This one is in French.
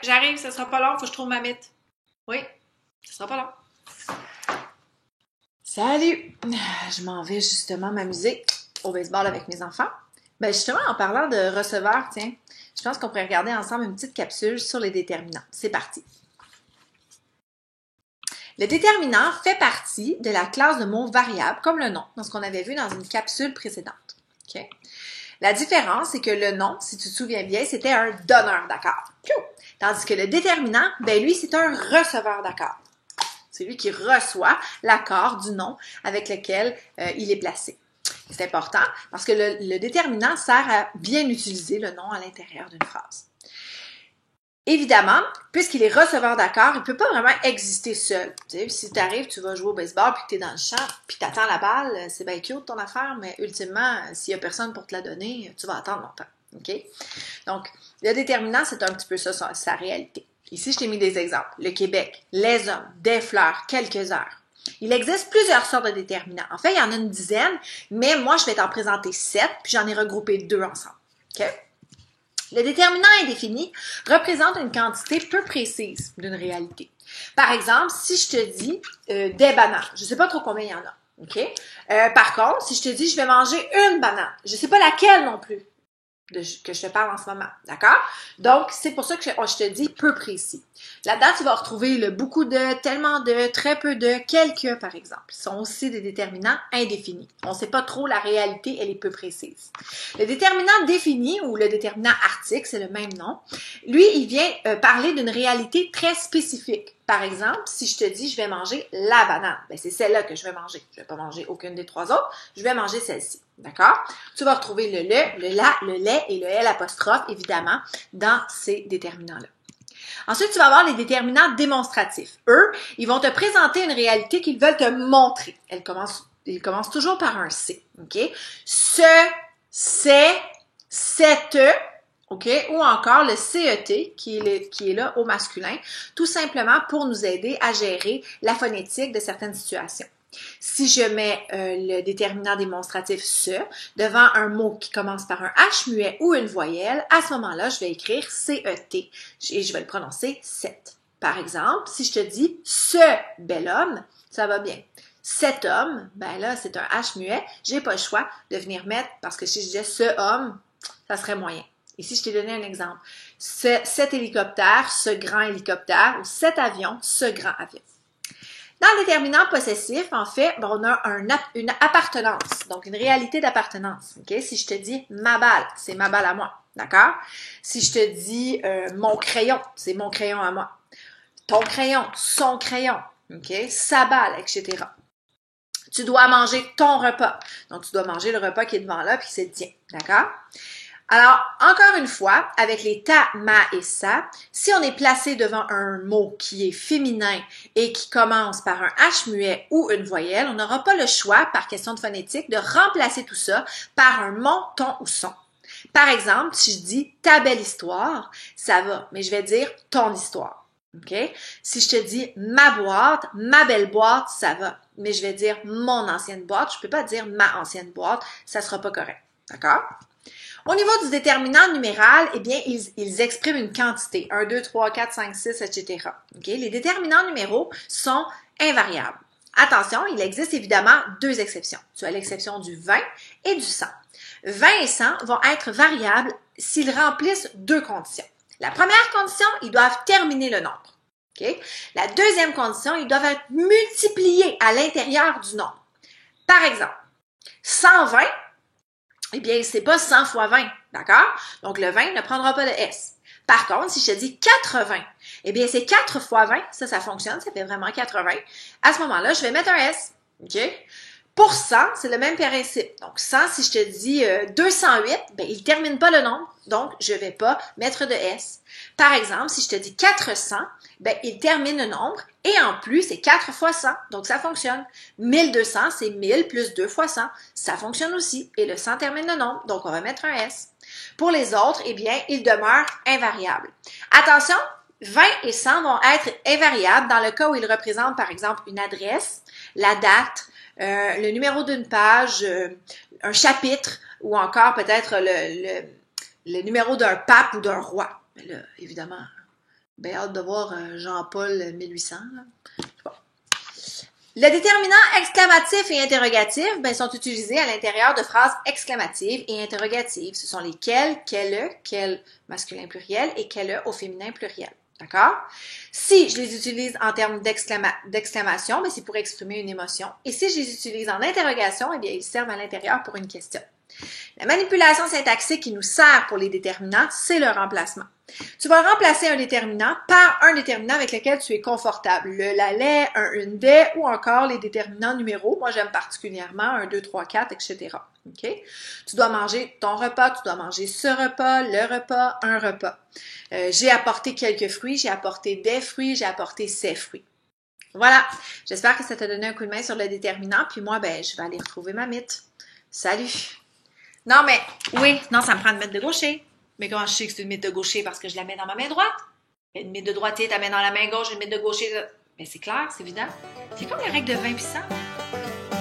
j'arrive, ça sera pas long, faut que je trouve ma mythe. Oui, ça sera pas long. Salut! Je m'en vais justement m'amuser au baseball avec mes enfants. Ben justement, en parlant de receveurs, tiens, je pense qu'on pourrait regarder ensemble une petite capsule sur les déterminants. C'est parti! Le déterminant fait partie de la classe de mots variables, comme le nom, dans ce qu'on avait vu dans une capsule précédente. Okay? La différence, c'est que le nom, si tu te souviens bien, c'était un donneur d'accord. Tandis que le déterminant, ben lui, c'est un receveur d'accord. C'est lui qui reçoit l'accord du nom avec lequel il est placé. C'est important parce que le déterminant sert à bien utiliser le nom à l'intérieur d'une phrase. Évidemment, puisqu'il est receveur d'accord, il ne peut pas vraiment exister seul. Tu sais, si tu arrives, tu vas jouer au baseball, puis que tu es dans le champ, puis tu attends la balle, c'est bien cute ton affaire, mais ultimement, s'il n'y a personne pour te la donner, tu vas attendre longtemps. OK? Donc, le déterminant, c'est un petit peu ça, sa réalité. Ici, je t'ai mis des exemples. Le Québec, les hommes, des fleurs, quelques heures. Il existe plusieurs sortes de déterminants. En fait, il y en a une dizaine, mais moi, je vais t'en présenter 7, puis j'en ai regroupé 2 ensemble. OK? Le déterminant indéfini représente une quantité peu précise d'une réalité. Par exemple, si je te dis des bananes, je ne sais pas trop combien il y en a. OK? Par contre, si je te dis je vais manger une banane, je ne sais pas laquelle non plus que je te parle en ce moment, d'accord? Donc, c'est pour ça que je te dis peu précis. Là-dedans, tu vas retrouver le beaucoup de, tellement de, très peu de, quelques, par exemple. Ce sont aussi des déterminants indéfinis. On ne sait pas trop la réalité, elle est peu précise. Le déterminant défini, ou le déterminant article, c'est le même nom, lui, il vient parler d'une réalité très spécifique. Par exemple, si je te dis je vais manger la banane, ben c'est celle-là que je vais manger. Je ne vais pas manger aucune des 3 autres, je vais manger celle-ci. D'accord? Tu vas retrouver le le, la, le lait et le L apostrophe, évidemment, dans ces déterminants-là. Ensuite, tu vas avoir les déterminants démonstratifs. Eux, ils vont te présenter une réalité qu'ils veulent te montrer. Ils commencent toujours par un C. OK? Ce, c'est, cette, OK? Ou encore le CET, qui est là au masculin, tout simplement pour nous aider à gérer la phonétique de certaines situations. Si je mets le déterminant démonstratif ce devant un mot qui commence par un H muet ou une voyelle, à ce moment-là, je vais écrire CET et je vais le prononcer set. Par exemple, si je te dis ce bel homme, ça va bien. Cet homme, ben là, c'est un H muet, j'ai pas le choix de venir mettre, parce que si je disais ce homme, ça serait moyen. Ici, je t'ai donné un exemple. Cet hélicoptère, ce grand hélicoptère, ou cet avion, ce grand avion. Dans le déterminant possessif, en fait, on a une appartenance, donc une réalité d'appartenance. Okay? Si je te dis ma balle, c'est ma balle à moi. D'accord? Si je te dis mon crayon, c'est mon crayon à moi. Ton crayon, son crayon. Okay? Sa balle, etc. Tu dois manger ton repas. Donc, tu dois manger le repas qui est devant là, puis c'est le tien. D'accord? Alors, encore une fois, avec les ta, ma et sa, si on est placé devant un mot qui est féminin et qui commence par un H muet ou une voyelle, on n'aura pas le choix, par question de phonétique, de remplacer tout ça par un mon, ton ou son. Par exemple, si je dis ta belle histoire, ça va, mais je vais dire ton histoire. Okay? Si je te dis ma boîte, ma belle boîte, ça va, mais je vais dire mon ancienne boîte, je peux pas dire ma ancienne boîte, ça sera pas correct. D'accord? Au niveau du déterminant numéral, eh bien, ils expriment une quantité, 1, 2, 3, 4, 5, 6, etc. Okay? Les déterminants numéraux sont invariables. Attention, il existe évidemment 2 exceptions. Tu as l'exception du 20 et du 100. 20 et 100 vont être variables s'ils remplissent 2 conditions. La première condition, ils doivent terminer le nombre. Okay? La deuxième condition, ils doivent être multipliés à l'intérieur du nombre. Par exemple, 120, eh bien, c'est pas 100 fois 20, d'accord? Donc, le 20 ne prendra pas de S. Par contre, si je te dis 80, eh bien, c'est 4 fois 20, ça fonctionne, ça fait vraiment 80. À ce moment-là, je vais mettre un S, OK? Pour 100, c'est le même principe. Donc, 100, si je te dis 208, ben, il ne termine pas le nombre, donc je ne vais pas mettre de S. Par exemple, si je te dis 400, ben, il termine le nombre et en plus, c'est 4 fois 100, donc ça fonctionne. 1200, c'est 1000 plus 2 fois 100, ça fonctionne aussi et le 100 termine le nombre, donc on va mettre un S. Pour les autres, eh bien, ils demeurent invariables. Attention, 20 et 100 vont être invariables dans le cas où ils représentent, par exemple, une adresse, la date, le numéro d'une page, un chapitre ou encore peut-être le numéro d'un pape ou d'un roi. Mais là, évidemment, Ben, hâte de voir Jean-Paul 1800. Là. Je sais pas. Le déterminant exclamatif et interrogatif ben, sont utilisés à l'intérieur de phrases exclamatives et interrogatives. Ce sont les quel masculin pluriel et quelle au féminin pluriel. D'accord? Si je les utilise en termes d'exclamation, ben, c'est pour exprimer une émotion. Et si je les utilise en interrogation, eh bien, ils servent à l'intérieur pour une question. La manipulation syntaxique qui nous sert pour les déterminants, c'est le remplacement. Tu vas remplacer un déterminant par un déterminant avec lequel tu es confortable. Le, la, les, un, une, des ou encore les déterminants numéraux. Moi, j'aime particulièrement 1, 2, 3, 4, etc. Okay? Tu dois manger ton repas, tu dois manger ce repas, le repas, un repas. J'ai apporté quelques fruits, j'ai apporté des fruits, j'ai apporté ces fruits. Voilà, j'espère que ça t'a donné un coup de main sur le déterminant. Puis moi, ben, je vais aller retrouver ma mythe. Salut! Non, mais oui, non, ça me prend une mythe de gaucher. Mais comment je sais que c'est une mythe de gaucher? Parce que je la mets dans ma main droite. Une mythe de droitier, tu la mets dans la main gauche, une mythe de gaucher. Mais c'est clair, c'est évident. C'est comme la règle de 20 puissants.